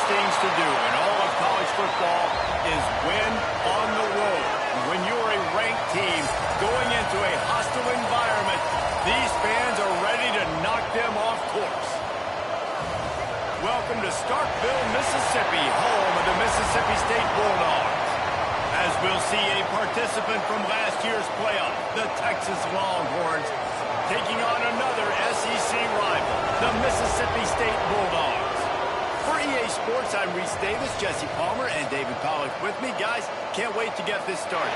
hardest things to do in all of college football is win on the road. When you're a ranked team going into a hostile environment, these fans are ready to knock them off course. Welcome to Starkville, Mississippi, home of the Mississippi State Bulldogs. As we'll see a participant from last year's playoff, the Texas Longhorns, taking on another SEC rival, the Mississippi State Bulldogs. For EA Sports, I'm Reese Davis, Jesse Palmer, and David Pollack with me. Guys, can't wait to get this started.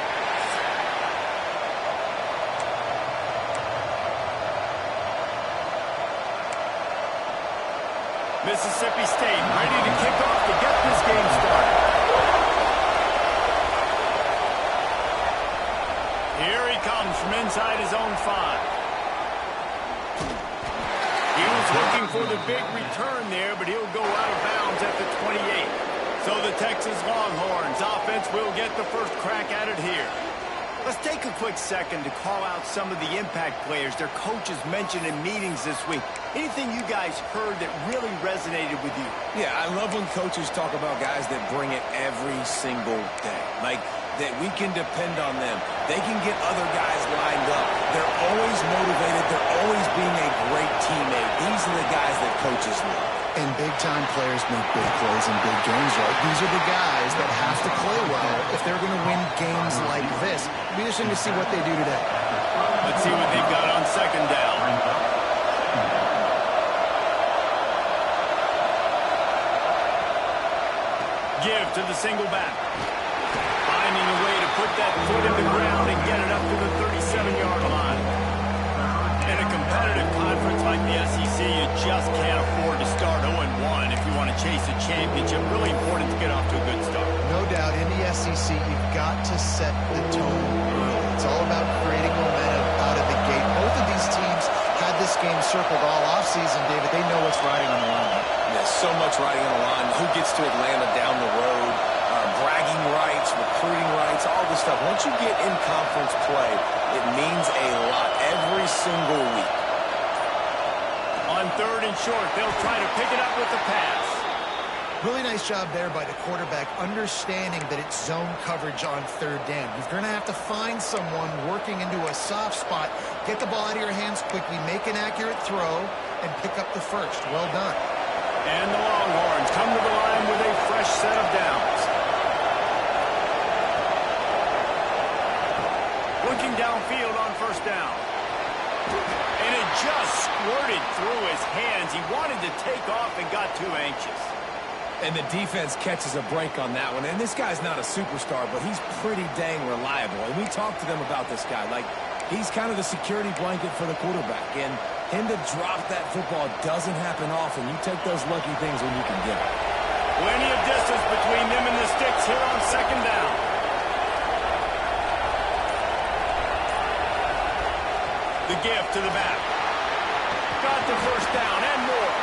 Mississippi State ready to kick off to get this game started. Here he comes from inside his own 5. He was looking for the big return there, but he'll go out of bounds at the 28. So the Texas Longhorns offense will get the first crack at it here. Let's take a quick second to call out some of the impact players their coaches mentioned in meetings this week. Anything you guys heard that really resonated with you? Yeah, I love when coaches talk about guys that bring it every single day. Like, that we can depend on them. They can get other guys lined up. They're always motivated. They're always being a great teammate. These are the guys that coaches love. And big-time players make big plays in big games, right? These are the guys that have to play well if they're going to win games like this. It'll be interesting to see what they do today. Let's see what they've got on second down. Give to the single back. Finding a way to put that foot in the ground and get it up to the 37-yard line. In a competitive conference like the SEC, you just can't afford to start 0-1 if you want to chase a championship. Really important to get off to a good start. No doubt, in the SEC, you've got to set the tone early. It's all about creating momentum out of the gate. Both of these teams had this game circled all offseason, David. They know what's riding on the line. There's so much riding on the line. Who gets to Atlanta down the road? Bragging rights, recruiting rights, all this stuff. Once you get in conference play, it means a lot every single week. On third and short, they'll try to pick it up with the pass. Really nice job there by the quarterback, understanding that it's zone coverage on third down. You're going to have to find someone working into a soft spot, get the ball out of your hands quickly, make an accurate throw, and pick up the first. Well done. And the Longhorns come to the line with a fresh set of downs. Looking downfield on first down. And it just squirted through his hands. He wanted to take off and got too anxious. And the defense catches a break on that one. And this guy's not a superstar, but he's pretty dang reliable. And we talked to them about this guy. Like, he's kind of the security blanket for the quarterback. And him to drop that football doesn't happen often. You take those lucky things when you can get it. Plenty of distance between them and the sticks here on second down. The give to the back. Got the first down and more.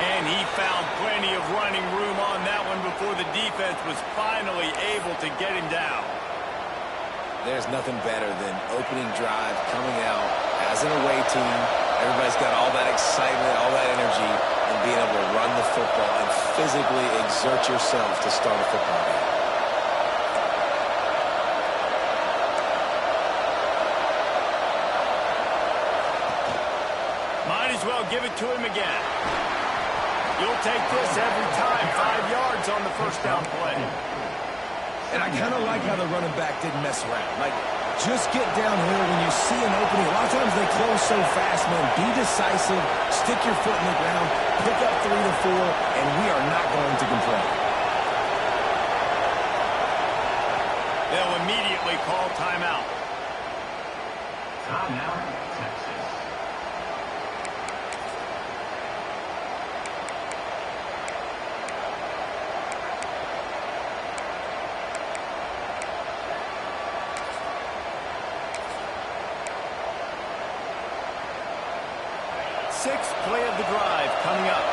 And he found plenty of running room on that one before the defense was finally able to get him down. There's nothing better than opening drive, coming out as an away team. Everybody's got all that excitement, all that energy, and being able to run the football and physically exert yourself to start a football game. Might as well give it to him again. You'll take this every time. 5 yards on the first down play. And I kind of like how the running back didn't mess around. Like, just get downhill when you see an opening. A lot of times they close so fast, man. Be decisive, stick your foot in the ground, pick up 3 to 4, and we are not going to complain. They'll immediately call timeout. Timeout, Texas. Sixth play of the drive coming up.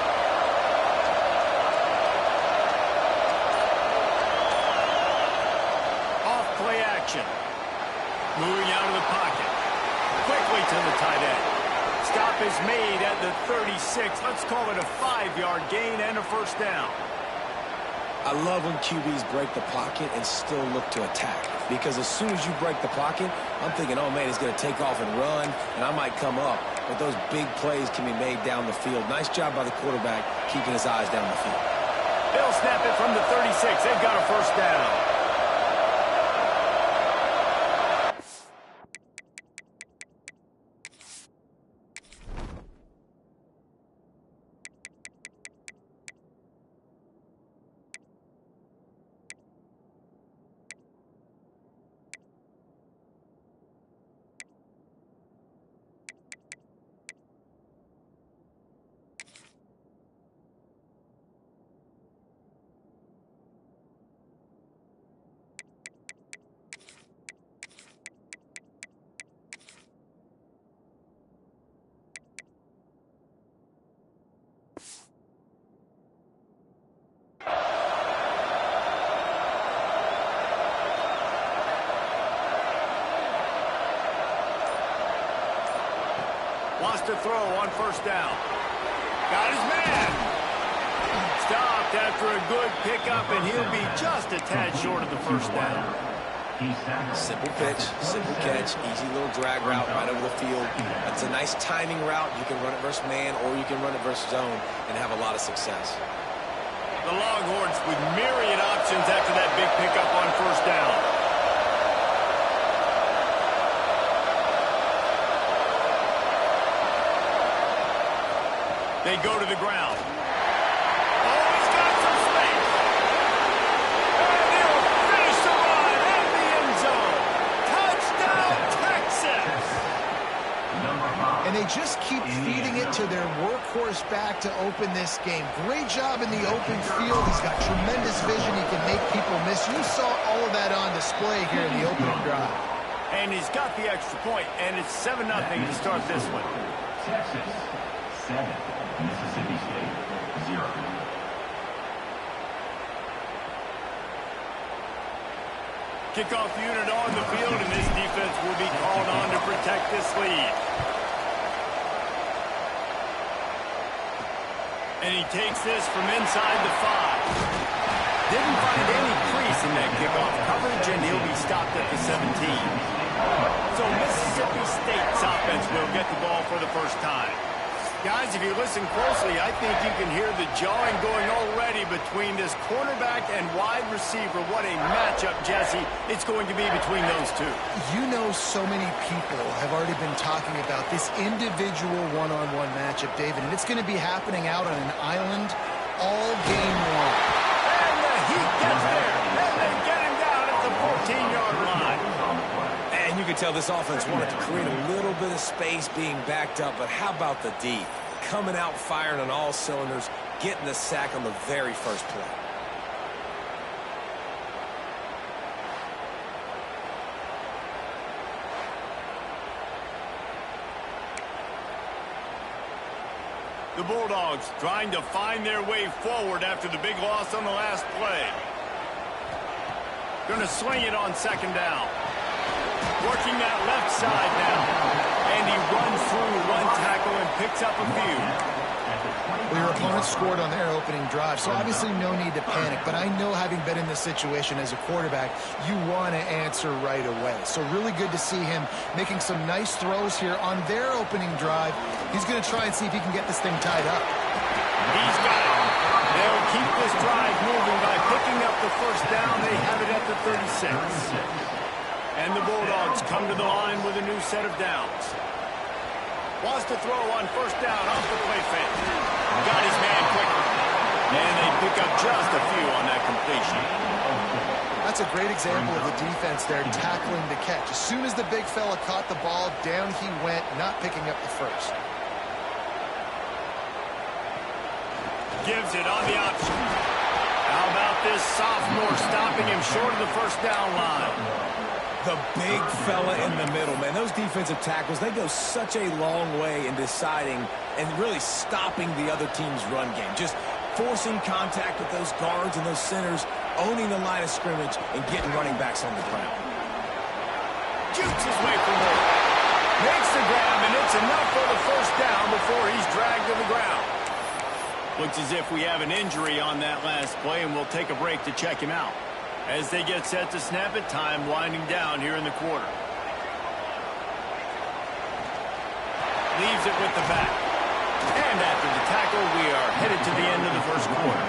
Off play action. Moving out of the pocket. Quickly to the tight end. Stop is made at the 36. Let's call it a 5-yard gain and a first down. I love when QBs break the pocket and still look to attack. Because as soon as you break the pocket, I'm thinking, oh, man, he's going to take off and run, and I might come up. But those big plays can be made down the field. Nice job by the quarterback keeping his eyes down the field. They'll snap it from the 36. They've got a first down. Wants to throw on first down. Got his man. Stopped after a good pickup, and he'll be just a tad short of the first down. Simple pitch, simple catch, easy little drag route right over the field. It's a nice timing route. You can run it versus man, or you can run it versus zone and have a lot of success. The Longhorns with myriad options after that big pickup on first down. They go to the ground. Oh, he's got some space. And he'll finish the run in the end zone. Touchdown, Texas. And they just keep feeding it to their workhorse back to open this game. Great job in the open field. He's got tremendous vision. He can make people miss. You saw all of that on display here in the opening drive. And he's got the extra point, and it's 7-0 to start this one. Texas, 7. Mississippi State, 0. Kickoff unit on the field, and this defense will be called on to protect this lead. And he takes this from inside the 5. Didn't find any crease in that kickoff coverage, and he'll be stopped at the 17. So Mississippi State's offense will get the ball for the first time. Guys, if you listen closely, I think you can hear the jawing going already between this cornerback and wide receiver. What a matchup, Jesse, it's going to be between those two. You know, so many people have already been talking about this individual one-on-one matchup, David, and it's going to be happening out on an island all game long. And the heat gets there, and they get him down at the 14-yard line. And you can tell this offense wanted to create a little bit of space being backed up, but how about the D? Coming out firing on all cylinders, getting the sack on the very first play. The Bulldogs trying to find their way forward after the big loss on the last play. Going to swing it on second down. Working that left side now. And he runs through one tackle and picks up a few. Well, your opponent scored on their opening drive, so obviously no need to panic. But I know, having been in this situation as a quarterback, you want to answer right away. So really good to see him making some nice throws here on their opening drive. He's going to try and see if he can get this thing tied up. He's got it. They'll keep this drive moving by picking up the first down. They have it at the 36. And the Bulldogs come to the line with a new set of downs. Wants to throw on first down off the play fake. Got his man quickly. And they pick up just a few on that completion. That's a great example of the defense there tackling the catch. As soon as the big fella caught the ball, down he went, not picking up the first. Gives it on the option. How about this sophomore stopping him short of the first down line? The big fella in the middle, man. Those defensive tackles, they go such a long way in deciding and really stopping the other team's run game. Just forcing contact with those guards and those centers, owning the line of scrimmage, and getting running backs on the ground. Jukes his way for more. Makes the grab, and it's enough for the first down before he's dragged to the ground. Looks as if we have an injury on that last play, and we'll take a break to check him out. As they get set to snap it, time winding down here in the quarter. Leaves it with the back. And after the tackle, we are headed to the end of the first quarter.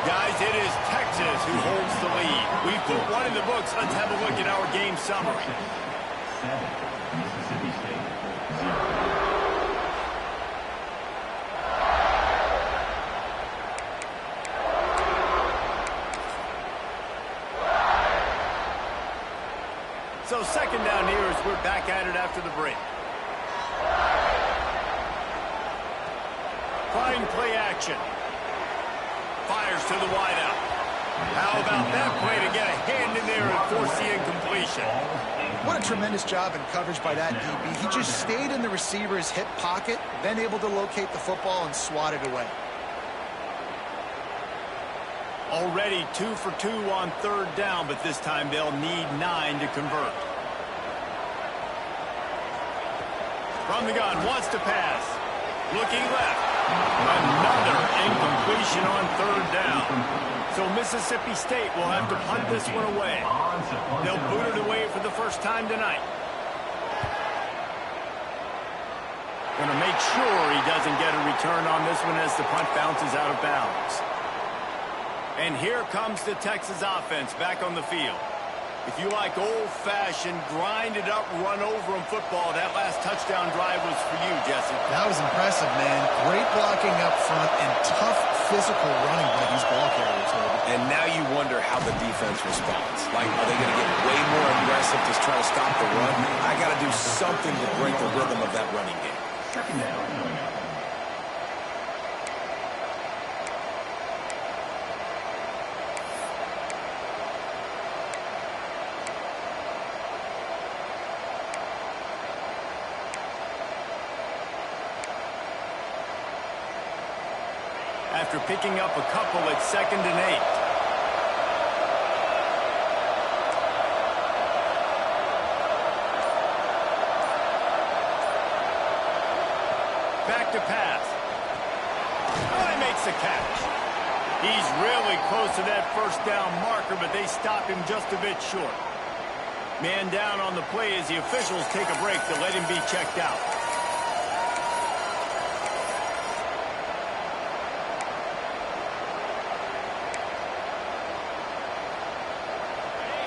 Guys, it is Texas who holds the lead. We put one in the books. Let's have a look at our game summary. 7, Mississippi State, 0. So second down here as we're back at it after the break. Fine play action. Fires to the wideout. How about that play to get a hand in there and force the incompletion? What a tremendous job in coverage by that DB. He just stayed in the receiver's hip pocket, then able to locate the football and swat it away. Already 2 for 2 on third down, but this time they'll need 9 to convert. From the gun, wants to pass. Looking left. Another incompletion on third down. So Mississippi State will have to punt this one away. They'll boot it away for the first time tonight. Going to make sure he doesn't get a return on this one as the punt bounces out of bounds. And here comes the Texas offense back on the field. If you like old-fashioned, grind-it-up, run-over-'em football, that last touchdown drive was for you, Jesse. That was impressive, man. Great blocking up front and tough physical running by these ball carriers. And now you wonder how the defense responds. Like, are they going to get way more aggressive to try to stop the run? I got to do something to break the rhythm of that running game. Second down coming up. After picking up a couple at 2nd and 8. Back to pass. Oh, he makes the catch. He's really close to that first down marker, but they stop him just a bit short. Man down on the play as the officials take a break to let him be checked out.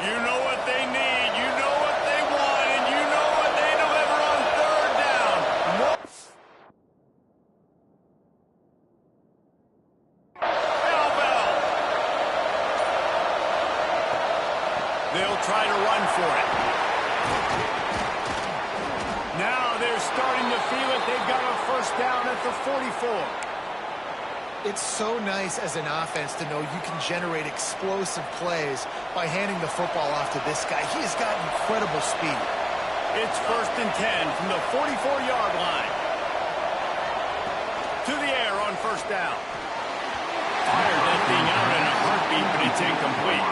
You know what they need, you know what they want, and you know what they deliver on third down. Bell. They'll try to run for it. Now they're starting to feel it. They've got a first down at the 44. It's so nice as an offense to know you can generate explosive plays by handing the football off to this guy. He has got incredible speed. It's 1st and 10 from the 44-yard line. To the air on first down. Fired that thing out in a heartbeat, but it's incomplete.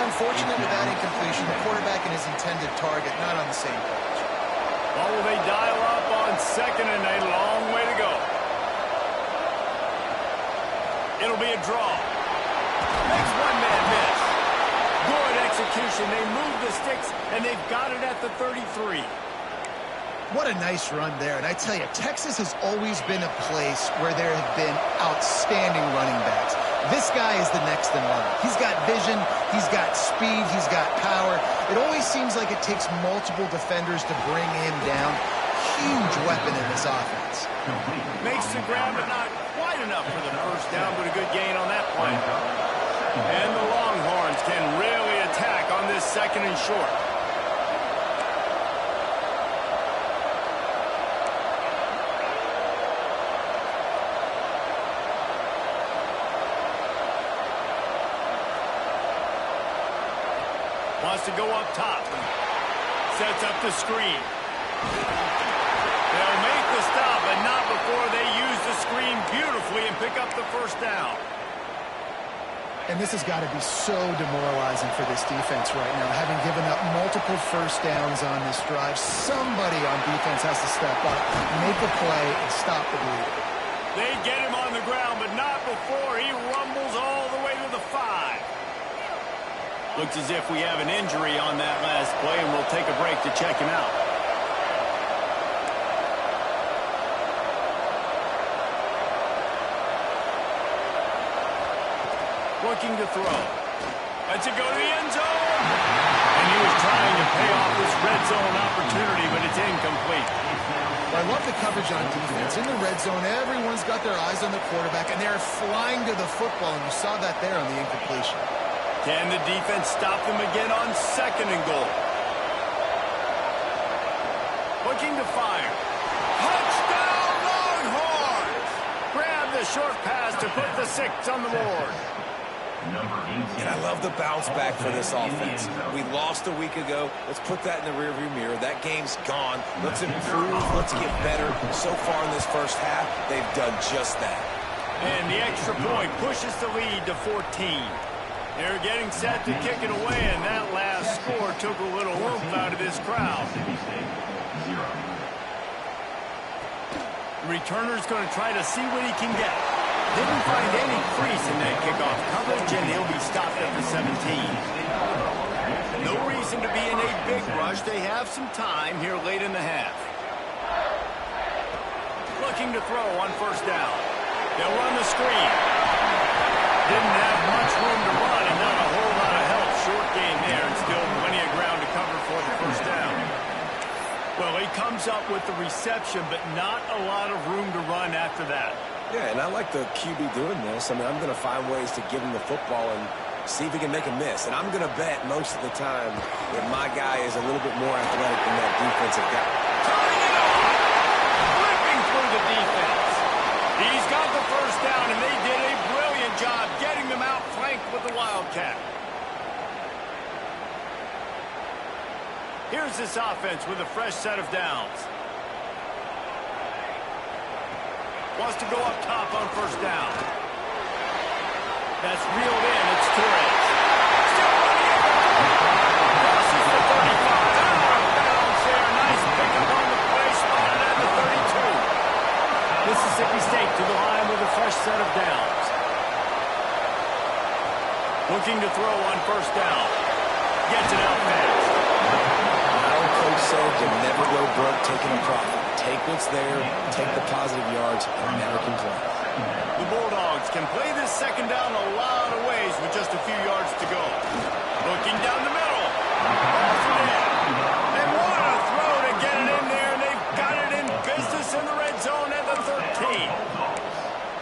Unfortunate with that incompletion, the quarterback and his intended target not on the same page. Oh, they dial up on 2nd and a long way to go. It'll be a draw. Makes one man miss. Good execution. They move the sticks, and they've got it at the 33. What a nice run there. And I tell you, Texas has always been a place where there have been outstanding running backs. This guy is the next in line. He's got vision, he's got speed, he's got power. It always seems like it takes multiple defenders to bring him down. Huge weapon in this offense. Makes the grab, but not quite enough for the first down, but a good gain on that play. And the Longhorns can really attack on this 2nd and short. Wants to go up top. Sets up the screen. They'll make the stop, but not before they use the screen beautifully and pick up the first down. And this has got to be so demoralizing for this defense right now, having given up multiple first downs on this drive. Somebody on defense has to step up, make a play, and stop the bleeding. They get him on the ground, but not before he rumbles all the way to the 5. Looks as if we have an injury on that last play, and we'll take a break to check him out. Looking to throw. Lets it go to the end zone. And he was trying to pay off this red zone opportunity, but it's incomplete. I love the coverage on defense. In the red zone, everyone's got their eyes on the quarterback, and they're flying to the football, and you saw that there on the incompletion. Can the defense stop them again on 2nd and goal? Looking to fire. Touchdown, Longhorns! Grab the short pass to put the 6 on the board. And I love the bounce back for this offense. We lost a week ago. Let's put that in the rearview mirror. That game's gone. Let's improve. Let's get better. So far in this first half, they've done just that. And the extra point pushes the lead to 14. They're getting set to kick it away, and that last score took a little oomph out of this crowd. The returner's going to try to see what he can get. Didn't find any crease in that kickoff coverage, and he'll be stopped at the 17. No reason to be in a big rush. They have some time here late in the half. Looking to throw on 1st down. They'll run the screen. Didn't have much room to run and not a whole lot of help. Short gain there and still plenty of ground to cover for the 1st down. Well, he comes up with the reception, but not a lot of room to run after that. Yeah, and I like the QB doing this. I mean, I'm going to find ways to give him the football and see if he can make a miss. And I'm going to bet most of the time that my guy is a little bit more athletic than that defensive guy. Turning it on! Ripping through the defense. He's got the 1st down, and they did a brilliant job getting them out flanked with the Wildcat. Here's this offense with a fresh set of downs. Wants to go up top on 1st down. That's reeled in. It's Torres. Still running it. Crosses the 35. Out of bounds there. Nice pickup on the play. Spotted at the 32. Mississippi State to the line with a fresh set of downs. Looking to throw on 1st down. Gets it out fast. My old coach said you never go broke taking a profit. Take what's there, take the positive yards, and never complain. The Bulldogs can play this 2nd down a lot of ways with just a few yards to go. Looking down the middle. Balls it in. They want to throw to get it in there, and they've got it in business in the red zone at the 13.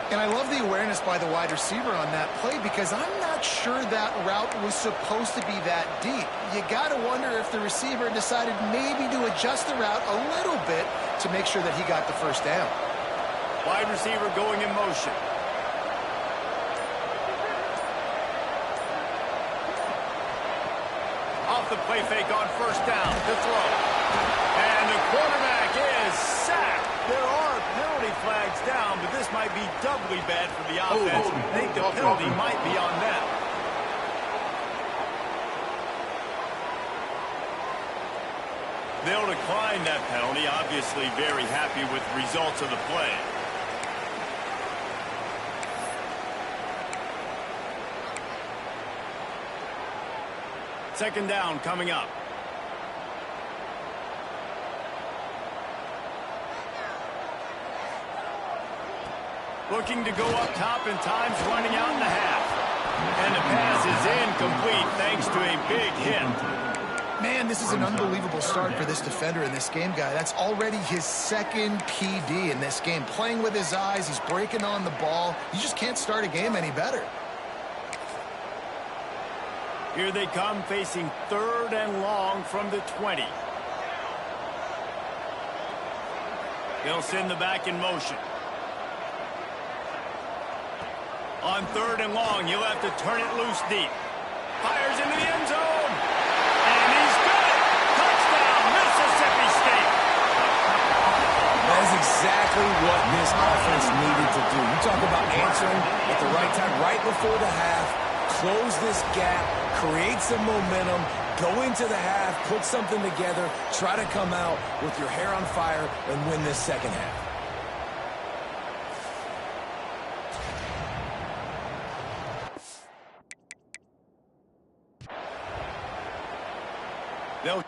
And I love the awareness by the wide receiver on that play because I'm not sure that route was supposed to be that deep. You got to wonder if the receiver decided maybe to adjust the route a little bit to make sure that he got the 1st down. Wide receiver going in motion. Off the play fake on 1st down to throw. And the quarterback is sacked. There are penalty flags down, but this might be doubly bad for the offense. I think the penalty might be on them. They'll decline that penalty. Obviously very happy with the results of the play. Second down coming up. Looking to go up top, and time's running out in the half. And the pass is incomplete thanks to a big hit. Man, this is an unbelievable start for this defender in this game, guy. That's already his 2nd PD in this game. Playing with his eyes, he's breaking on the ball. You just can't start a game any better. Here they come facing 3rd and long from the 20. They'll send the back in motion. On 3rd and long, you'll have to turn it loose deep. Fires into the end zone. And he's got it. Touchdown, Mississippi State. That is exactly what this offense needed to do. You talk about answering at the right time, right before the half. close this gap, create some momentum, go into the half, put something together, try to come out with your hair on fire and win this second half. They'll...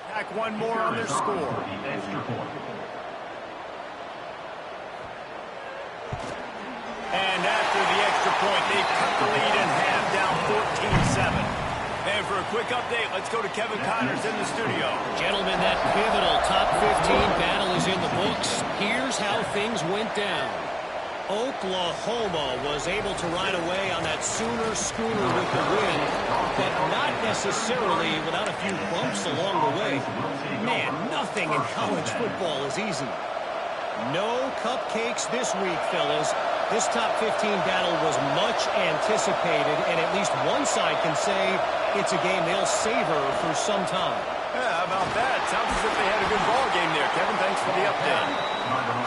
Back one more on their score. The extra point. And after the extra point, they cut the lead in half, down 14-7. And for a quick update, let's go to Kevin Connors in the studio. Gentlemen, that pivotal top 15 battle is in the books. Here's how things went down. Oklahoma was able to ride away on that Sooner schooner with the win, but not necessarily without a few bumps along the way. Man, nothing in college football is easy. No cupcakes this week, fellas. This top 15 battle was much anticipated, and at least one side can say it's a game they'll savor for some time. Yeah, how about that? Sounds as if they had a good ball game there, Kevin. Thanks for the update.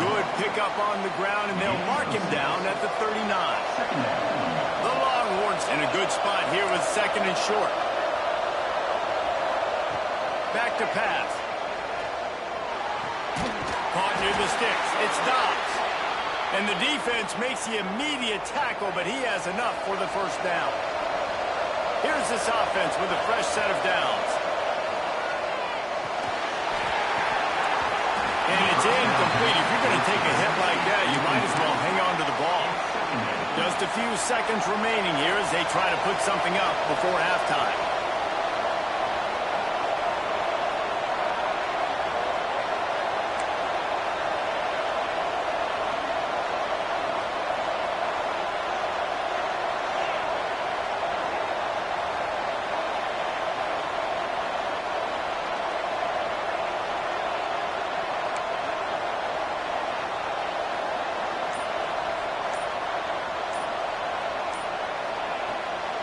Good pickup on the ground, and they'll mark him down at the 39. The Longhorns in a good spot here with second and short. Back to pass. Caught near the sticks. It's Dobbs. And the defense makes the immediate tackle, but he has enough for the first down. Here's this offense with a fresh set of downs. And it's incomplete. If you're going to take a hit like that, you might as well hang on to the ball. Just a few seconds remaining here as they try to put something up before halftime.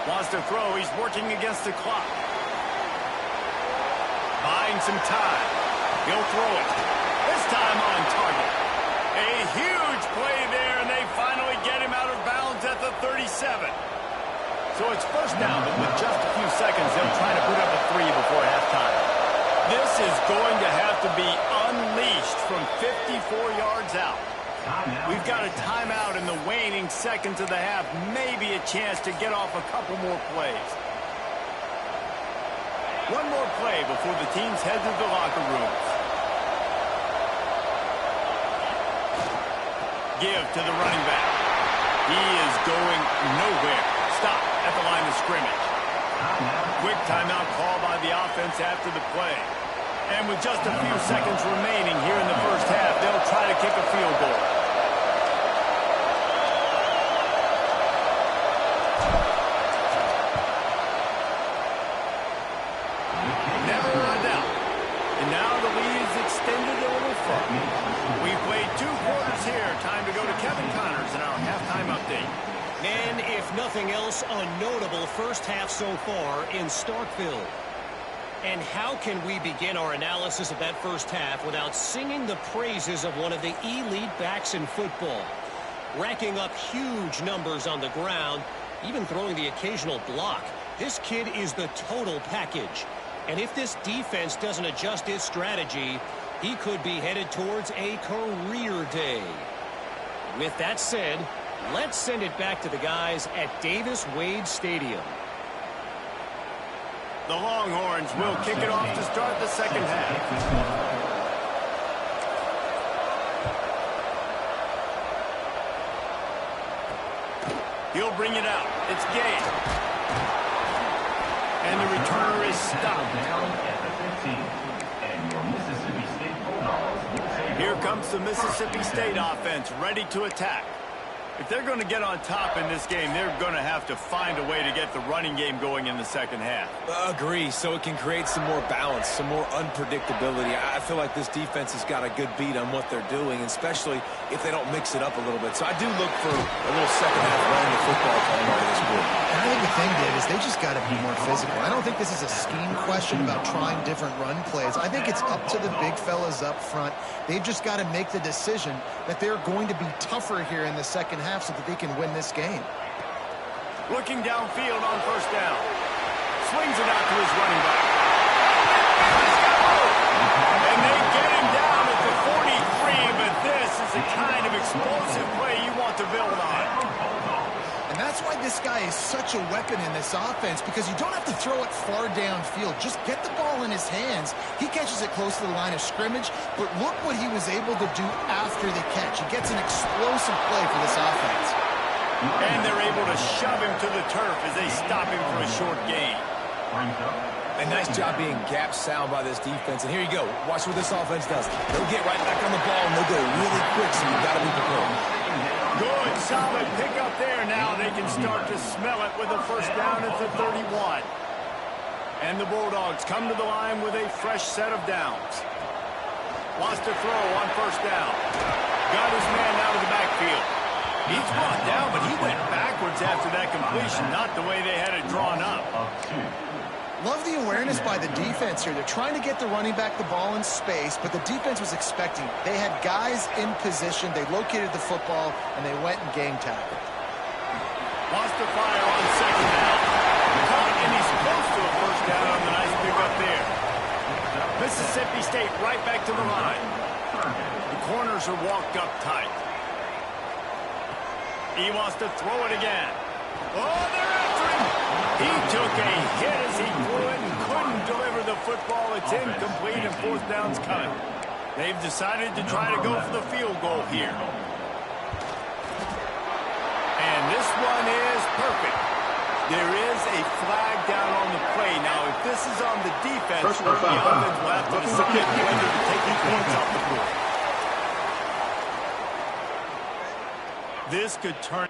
Wants to throw. He's working against the clock. Buying some time. He'll throw it. This time on target. A huge play there, and they finally get him out of bounds at the 37. So it's first down, but with just a few seconds, they'll try to put up a 3 before halftime. This is going to have to be unleashed from 54 yards out. We've got a timeout in the waning seconds of the half. Maybe a chance to get off a couple more plays. One more play before the teams head to the locker rooms. Give to the running back. He is going nowhere. Stop at the line of scrimmage. Quick timeout call by the offense after the play. And with just a few seconds remaining here in the first half, they'll try to kick a field goal. Never a doubt. And now the lead is extended a little further. We've played 2 quarters here. Time to go to Kevin Connors in our halftime update. And if nothing else, a notable first half so far in Starkville. And how can we begin our analysis of that first half without singing the praises of one of the elite backs in football? Racking up huge numbers on the ground, even throwing the occasional block. This kid is the total package. And if this defense doesn't adjust its strategy, he could be headed towards a career day. With that said, let's send it back to the guys at Davis-Wade Stadium. The Longhorns will kick it off to start the second half. He'll bring it out. It's Gay. And the returner is stopped. Down at the 15. And your Mississippi State Bulldogs will take Here over. comes the Mississippi State offense ready to attack. If they're going to get on top in this game, they're going to have to find a way to get the running game going in the second half. Agree, so it can create some more balance, some more unpredictability. I feel like this defense has got a good beat on what they're doing, especially if they don't mix it up a little bit. So I do look for a little second half running the football playing out of this group. And I think the thing, Dave, is they just got to be more physical. I don't think this is a scheme question about trying different run plays. I think it's up to the big fellas up front. They've just got to make the decision that they're going to be tougher here in the second half so that they can win this game. Looking downfield on first down. Swings it out to his running back. And they get him down at the 43, but this is the kind of explosive play you want to build on. And that's why this guy is such a weapon in this offense, because you don't have to throw it far downfield. Just get the ball in his hands. He catches it close to the line of scrimmage, but look what he was able to do after the catch. He gets an explosive play for this offense. And they're able to shove him to the turf as they stop him for a short gain. A nice job being gap sound by this defense. And here you go. Watch what this offense does. They'll get right back on the ball, and they'll go really quick, so you've got to be prepared. Good, solid pickup there. Now they can start to smell it with a first down at the 31. And the Bulldogs come to the line with a fresh set of downs. Wants to throw on first down. Got his man out of the backfield. He's brought down, but he went backwards after that completion, not the way they had it drawn up. Love the awareness by the defense here. They're trying to get the running back the ball in space, but the defense was expecting. They had guys in position. They located the football, and they went and game tackled. Wants to fire on second down. Caught, and he's close to a first down on the nice pickup there. Mississippi State right back to the line. The corners are walked up tight. He wants to throw it again. Oh, they're after him. He took a hit as he threw it and couldn't deliver the football. It's incomplete and fourth down's coming. They've decided to try to go for the field goal here. And this one is perfect. There is a flag down on the play. Now, if this is on the defense, the offense will have to decide whether to take the points off the board. This could turn...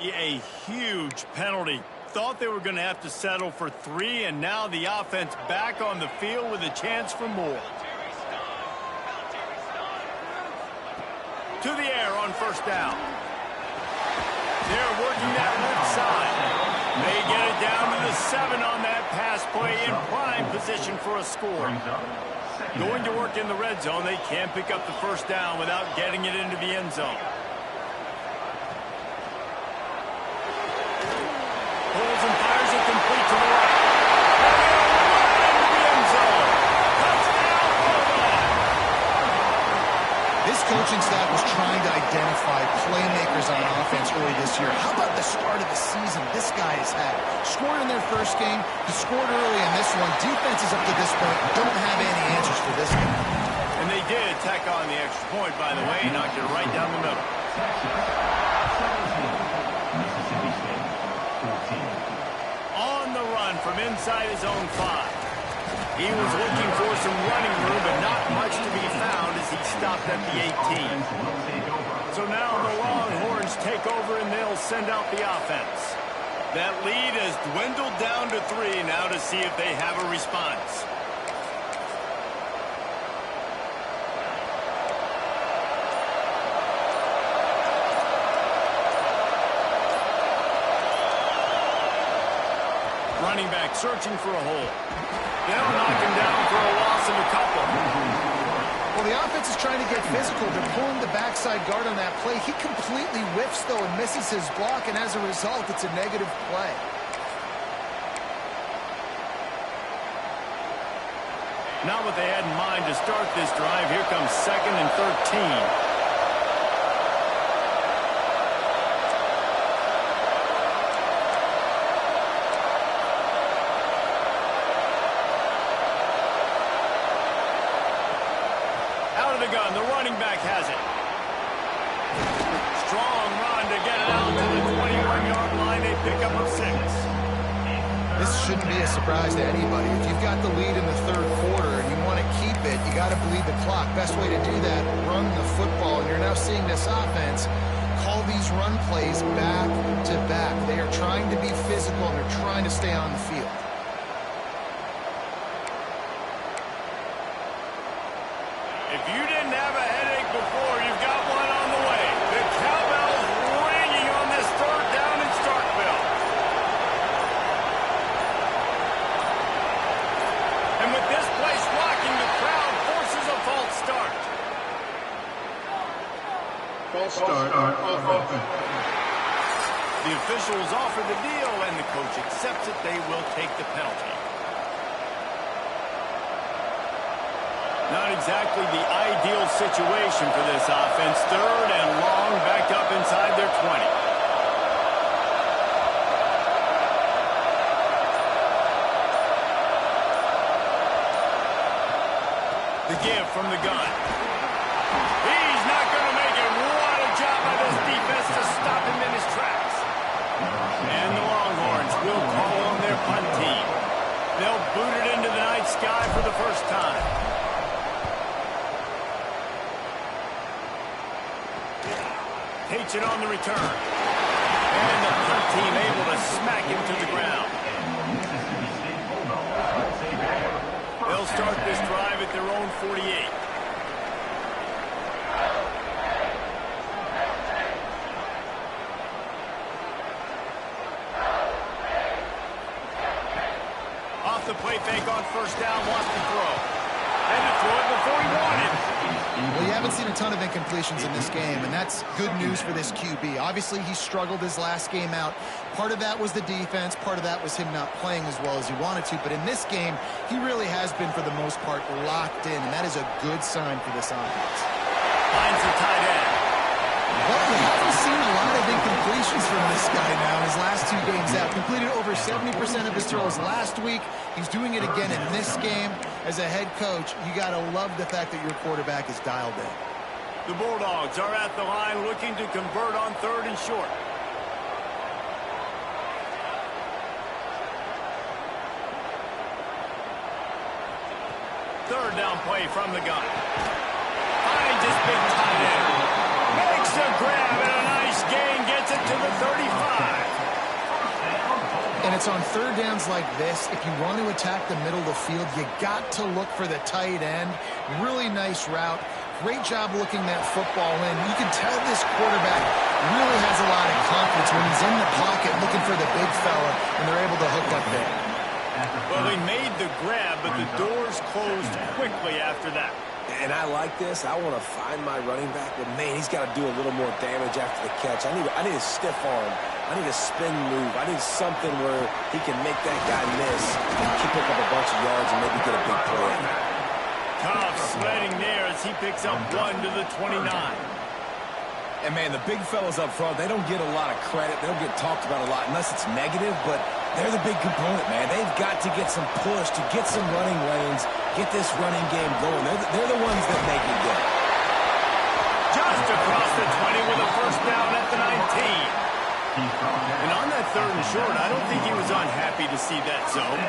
A huge penalty. Thought they were going to have to settle for 3, and now the offense back on the field with a chance for more. To the air on first down. They're working that left side. They get it down to the 7 on that pass play in prime position for a score. Going to work in the red zone. They can't pick up the first down without getting it into the end zone. Pulls and fires it complete to the right. Into the end zone. Touchdown, Bulldogs. This coaching staff was trying to identify playmakers on offense early this year. How about the start of the season this guy has had? Scored in their first game. He scored early in this one. Defenses up to this point don't have any answers for this one. And they did tack on the extra point, by the way. Knocked it right down the middle. Mississippi State 14. run from inside his own 5. He was looking for some running room, but not much to be found as he stopped at the 18. So now the Longhorns take over and they'll send out the offense. That lead has dwindled down to 3 now to see if they have a response. Running back searching for a hole. They'll knock him down for a loss of a couple. Well, the offense is trying to get physical. They're pulling the backside guard on that play. He completely whiffs, though, and misses his block, and as a result, it's a negative play. Not what they had in mind to start this drive. Here comes 2nd and 13. Gun. The running back has it. Strong run to get it out to the 21-yard line. They pick up a 6. This shouldn't be a surprise to anybody. If you've got the lead in the 3rd quarter and you want to keep it, you got to bleed the clock. Best way to do that, run the football. And you're now seeing this offense call these run plays back to back. They are trying to be physical and they're trying to stay on the field. If you didn't have a headache before, you've got one on the way. The cowbell's ringing on this 3rd down in Starkville. And with this place rocking, the crowd forces a false start. False start on offense. The officials offer the deal, and the coach accepts it. They will take the penalty. Not exactly the ideal situation for this offense. 3rd and long, backed up inside their 20. The give from the gun. He's not going to make it. What a job by this defense to stop him in his tracks. And the Longhorns will call on their punt team. They'll boot it into the night sky for the first time. Takes it on the return. And the punt team able to smack him to the ground. They'll start this drive at their own 48. Off the play fake on 1st down, wants to throw. And to throw it before he wanted. Well, you haven't seen a ton of incompletions in this game, and that's good news for this QB. Obviously, he struggled his last game out. Part of that was the defense. Part of that was him not playing as well as he wanted to. But in this game, he really has been, for the most part, locked in, and that is a good sign for this offense. Finds the tight end. Well, we haven't seen a lot of incompletions from this guy now in his last 2 games out. Completed over 70% of his throws last week. He's doing it again in this game. As a head coach, you got to love the fact that your quarterback is dialed in. The Bulldogs are at the line looking to convert on 3rd and short. Third down play from the gun. Finds his big tight end. Makes a grab and a nice gain. Gets it to the 35. And it's on 3rd downs like this. If you want to attack the middle of the field, you got to look for the tight end. Really nice route. Great job looking that football in. You can tell this quarterback really has a lot of confidence when he's in the pocket looking for the big fella, and they're able to hook up there. Well, they made the grab, but the doors closed quickly after that. And I like this. I want to find my running back, but man, he's got to do a little more damage after the catch. I need a stiff arm. I need a spin move. I need something where he can make that guy miss and keep up a bunch of yards and maybe get a big play. Tough sledding there as he picks up 1 to the 29. And man, the big fellas up front, they don't get a lot of credit. They don't get talked about a lot unless it's negative, but they're the big component, man. They've got to get some push, to get some running lanes, get this running game going. They're the ones that make it go. Just across the 20 with a 1st down at the 19. And on that 3rd and short, I don't think he was unhappy to see that zone.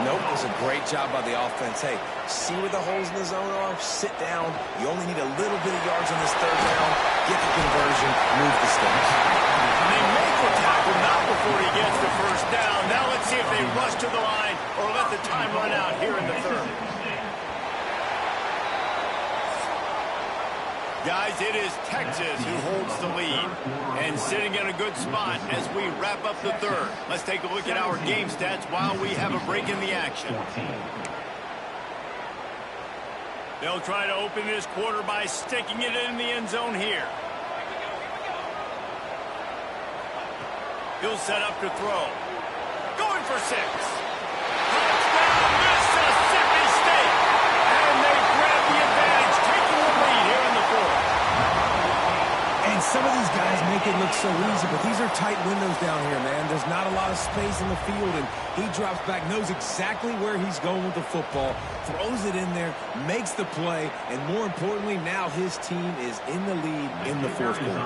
Nope, it was a great job by the offense. Hey, see where the holes in the zone are? Sit down. You only need a little bit of yards on this 3rd down. Get the conversion, move the sticks. They make the tackle not before he gets the 1st down. Now let's see if they rush to the line or let the time run out here in the 3rd. Guys, it is Texas who holds the lead and sitting in a good spot as we wrap up the 3rd. Let's take a look at our game stats while we have a break in the action. They'll try to open this quarter by sticking it in the end zone here. He'll set up to throw. Going for 6. Touchdown, Mississippi State! And they grab the advantage, taking the lead here in the 4th. And some of these guys make it look so easy, but these are tight windows down here, man. There's not a lot of space in the field, and he drops back, knows exactly where he's going with the football, throws it in there, makes the play, and more importantly, now his team is in the lead in the 4th quarter.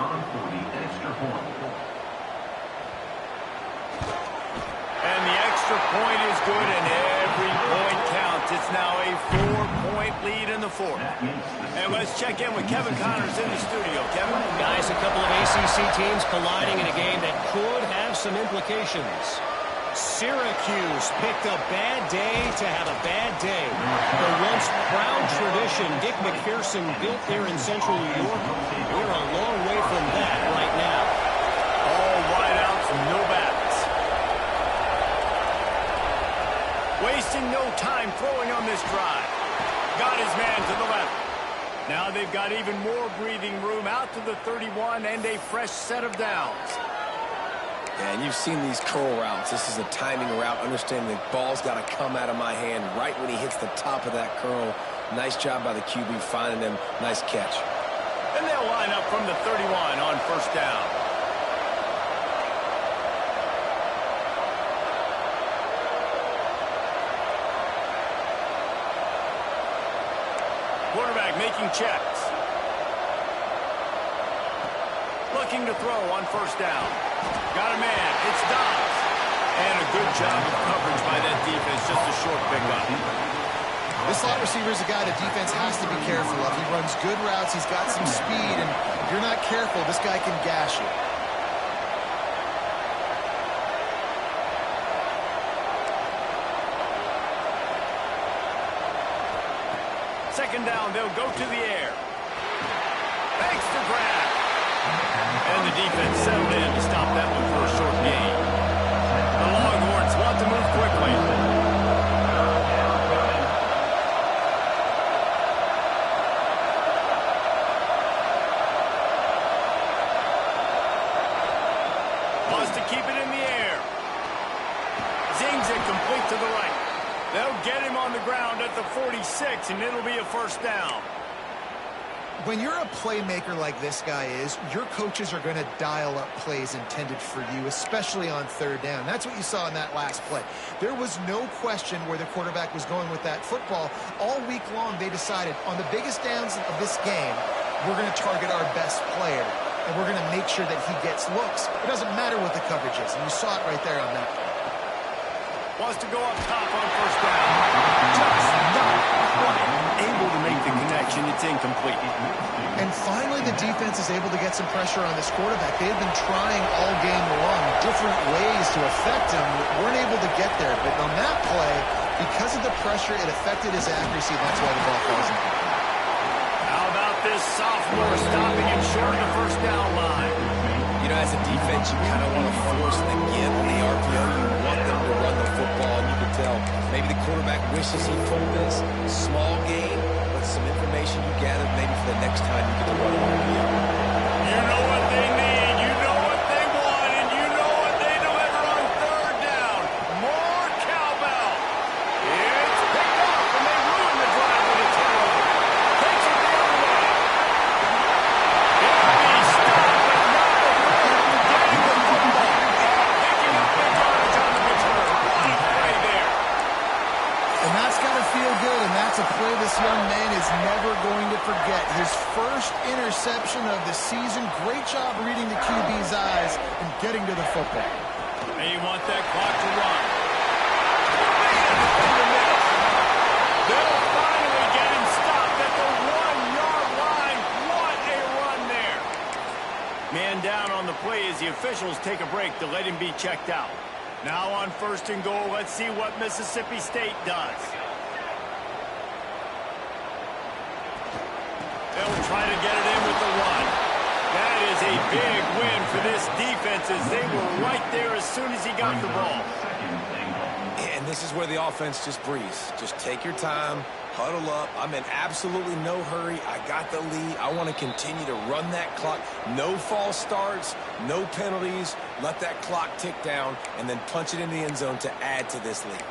And the extra point is good, and every point counts. It's now a 4-point lead in the 4th. And let's check in with Kevin Connors in the studio. Kevin? Guys, a couple of ACC teams colliding in a game that could have some implications. Syracuse picked a bad day to have a bad day. The once proud tradition Dick McPherson built there in central New York, we're a long way from that right now. All wideouts, no backs. Wasting no time throwing on this drive. Got his man to the left. Now they've got even more breathing room out to the 31 and a fresh set of downs. And you've seen these curl routes. This is a timing route, understanding the ball's got to come out of my hand right when he hits the top of that curl. Nice job by the QB finding him. Nice catch. And they'll line up from the 31 on 1st down. Quarterback making checks. Looking to throw on 1st down. Got a man. It's Dobbs. And a good job of coverage by that defense. Just a short pickup. This slot receiver is a guy the defense has to be careful of. He runs good routes. He's got some speed. And if you're not careful, this guy can gash you. Second down, they'll go to the air. Thanks for grab. And the defense settled in to stop that one for a short gain. The Longhorns want to move quickly. Wants to keep it in the air. Zings it complete to the right. They'll get him on the ground at the 46, and it'll be a 1st down. When you're a playmaker like this guy is, your coaches are going to dial up plays intended for you, especially on 3rd down. That's what you saw in that last play. There was no question where the quarterback was going with that football. All week long, they decided on the biggest downs of this game, we're going to target our best player, and we're going to make sure that he gets looks. It doesn't matter what the coverage is, and you saw it right there on that play. Wants to go up top on 1st down. Just not quite able to make the connection. It's incomplete. And finally, the defense is able to get some pressure on this quarterback. They've been trying all game long different ways to affect him. Weren't able to get there. But on that play, because of the pressure, it affected his accuracy. That's why the ball falls in. How about this sophomore stopping him short of the 1st down line? You know, as a defense, you kind of want to force them again on the RPO. You want them to run the football, and you can tell maybe the quarterback wishes he pulled this. Small gain, but some information you gathered maybe for the next time you get to run an RPO. You know what they need, you know what they want, and you know what they deliver on 3rd down. More cowbell. It's picked up, and they ruin the drive with a turnover. Takes it the other way. It'll be stopped, but not before getting the football. Picking up the yardage on the return. What a play there. And that's got to feel good, and that's That's a play this young man is never going to forget. His first interception of the season. Great job reading the QB's eyes and getting to the football. They want that clock to run. They'll finally get him stopped at the 1-yard line. What a run there. Man down on the play as the officials take a break to let him be checked out. Now on 1st and goal, let's see what Mississippi State does. They'll try to get it in with the run. That is a big win for this defense as they were right there as soon as he got the ball. And this is where the offense just breathes. Just take your time, huddle up. I'm in absolutely no hurry. I got the lead. I want to continue to run that clock. No false starts, no penalties. Let that clock tick down and then punch it in the end zone to add to this lead.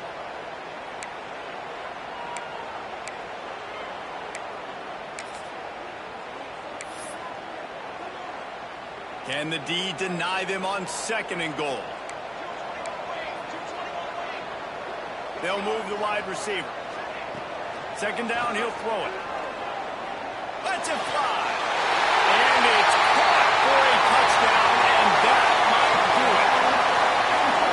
Can the D deny them on 2nd and goal? They'll move the wide receiver. 2nd down, he'll throw it. Lets it fly. And it's caught for a touchdown, and that might do it.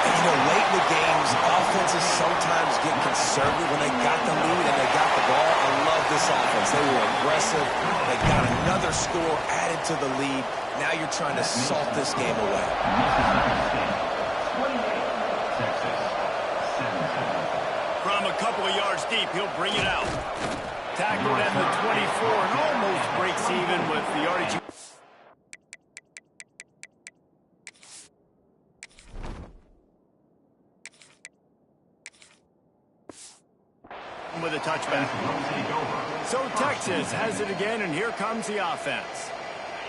And, you know, late in the games, offenses sometimes get conservative when they got the lead and they got the ball. I love this offense. They were aggressive. They got another score added to the lead. Now you're trying to salt this game away. From a couple of yards deep, he'll bring it out. Tackled at the 24 and almost breaks even with the yardage. With a touchback. So Texas has it again, and here comes the offense.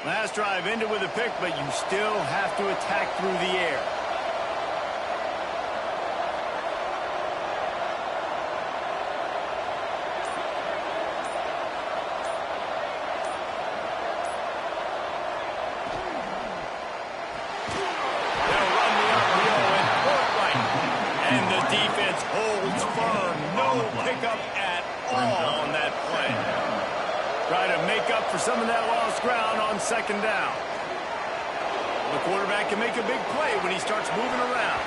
Last drive ended with a pick, but you still have to attack through the air. They'll run the RPO and pull it right. And the defense holds firm. No pickup at all on that play. Try to make up for some of that lost ground on 2nd down. The quarterback can make a big play when he starts moving around.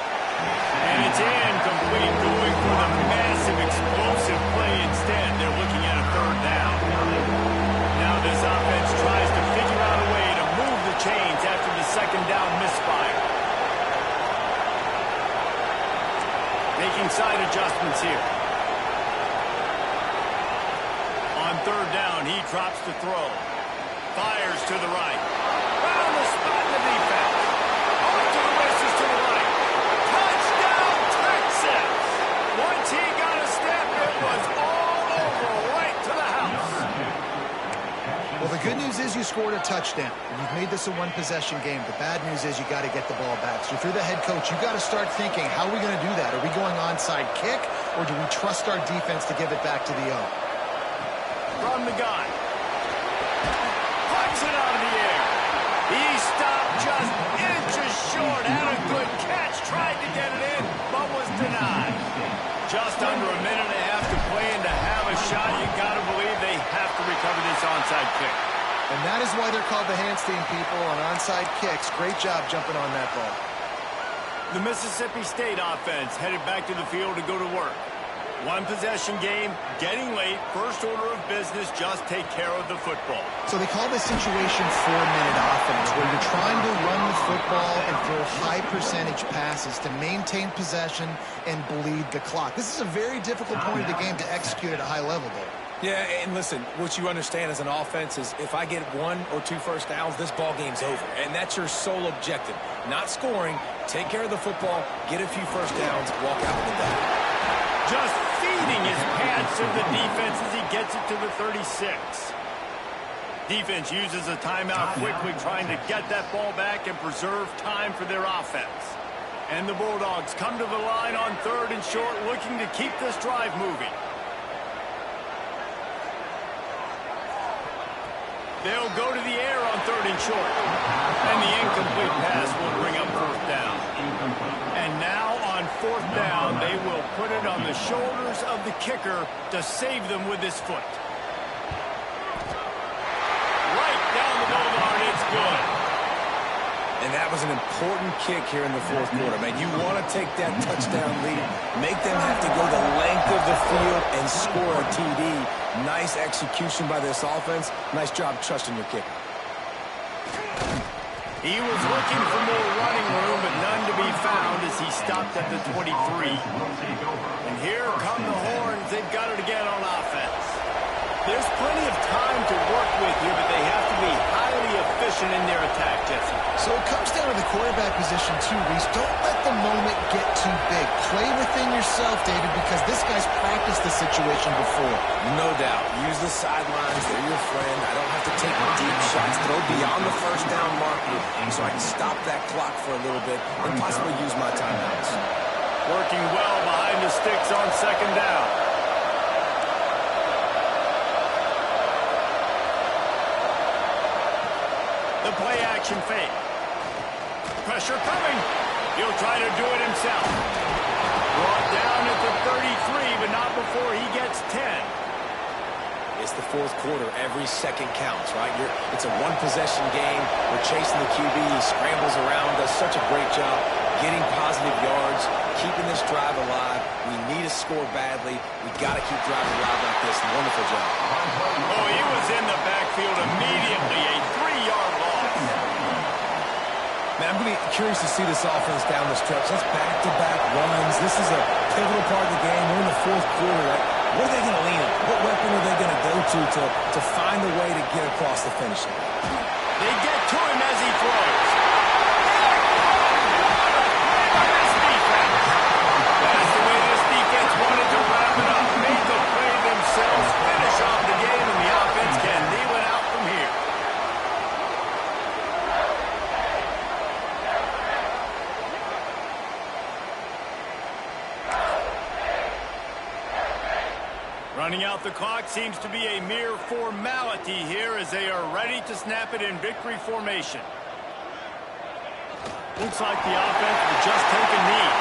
And it's incomplete, going for the massive explosive play instead. They're looking at a 3rd down. Now this offense tries to figure out a way to move the chains after the 2nd down misfire. Making side adjustments here. On 3rd down, he drops to throw. Fires to the right. Right on the spot in the defense. Off to the races to the right. Touchdown, Texas! Once he got a step, it was all over, right to the house. Well, the good news is you scored a touchdown. You've made this a one-possession game. The bad news is you got to get the ball back. So if you're the head coach, you got to start thinking, how are we going to do that? Are we going onside kick, or do we trust our defense to give it back to the O? From the gun. Puts it out of the air. He stopped just inches short. Had a good catch. Tried to get it in, but was denied. Just under a minute and a half to play, and to have a shot, you got to believe they have to recover this onside kick. And that is why they're called the Handstein people on onside kicks. Great job jumping on that ball. The Mississippi State offense headed back to the field to go to work. One possession game, getting late, first order of business, just take care of the football. So they call this situation 4-minute offense, where you're trying to run the football and throw high percentage passes to maintain possession and bleed the clock. This is a very difficult point of the game to execute at a high level, Dave. Yeah, and listen, what you understand as an offense is if I get 1 or 2 first downs, this ball game's over. And that's your sole objective. Not scoring, take care of the football, get a few first downs, walk out with the ball. Just feeding his pants to the defense as he gets it to the 36. Defense uses a timeout quickly, trying to get that ball back and preserve time for their offense. And the Bulldogs come to the line on 3rd and short, looking to keep this drive moving. They'll go to the air on 3rd and short. And the incomplete pass will bring up 4th down. And now on fourth down, they will put it on the shoulders of the kicker to save them with his foot. Right down the boulevard, it's good. And that was an important kick here in the fourth quarter, man. You want to take that touchdown lead, make them have to go the length of the field and score a TD. Nice execution by this offense. Nice job trusting your kicker. He was looking for more running room, but none to be found as he stopped at the 23. And here come the horns. They've got it again on offense. There's plenty of time to work with here, but they have to be highly efficient in their attack, Jesse. So it comes down to the quarterback position too, Reese. Don't let the moment get too big. Play within yourself, David, because this guy's practiced the situation before. No doubt. Use the sidelines. They're your friend. I don't have to take deep shots. Throw beyond the first down marker so I can stop that clock for a little bit and possibly use my timeouts. Working well behind the sticks on second down. The play-action fake. Pressure coming. He'll try to do it himself. Brought down at the 33, but not before he gets 10. It's the fourth quarter. Every second counts, right? It's a one-possession game. We're chasing the QB. He scrambles around, does such a great job getting positive yards, keeping this drive alive. We need a score badly. We got to keep driving alive like this. Wonderful job. Oh, he was in the backfield immediately. A 3-yard loss. Man, I'm going to be curious to see this offense down the stretch. That's back-to-back runs. This is a pivotal part of the game. We're in the fourth quarter. Like, what are they going to lean on? What weapon are they going to go to find a way to get across the finish line? They get to him as he throws. That's the way this defense wanted to wrap it up. Made the play themselves, finish off the game, and the offense can kneel it out from here. Running out the clock seems to be a mere formality here as they are ready to snap it in victory formation. Looks like the offense will just take a knee.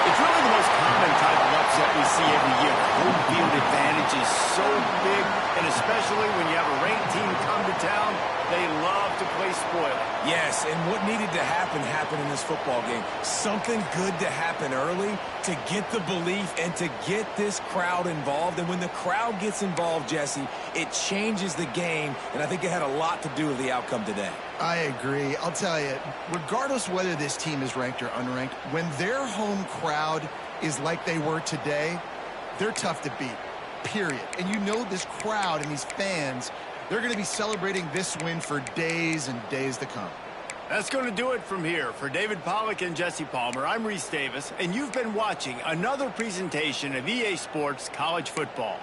It's really the most common type of upset we see every year. Home field advantage is so big, and especially when you have a ranked team come to town, they love to play spoiler. Yes, and what needed to happen happened in this football game. Something good to happen early to get the belief and to get this crowd involved. And when the crowd gets involved, Jesse, it changes the game, and I think it had a lot to do with the outcome today. I agree. I'll tell you, regardless whether this team is ranked or unranked, when their home crowd is like they were today, they're tough to beat, period. And you know this crowd and these fans, they're going to be celebrating this win for days and days to come. That's going to do it from here. For David Pollack and Jesse Palmer, I'm Reese Davis, and you've been watching another presentation of EA Sports College Football.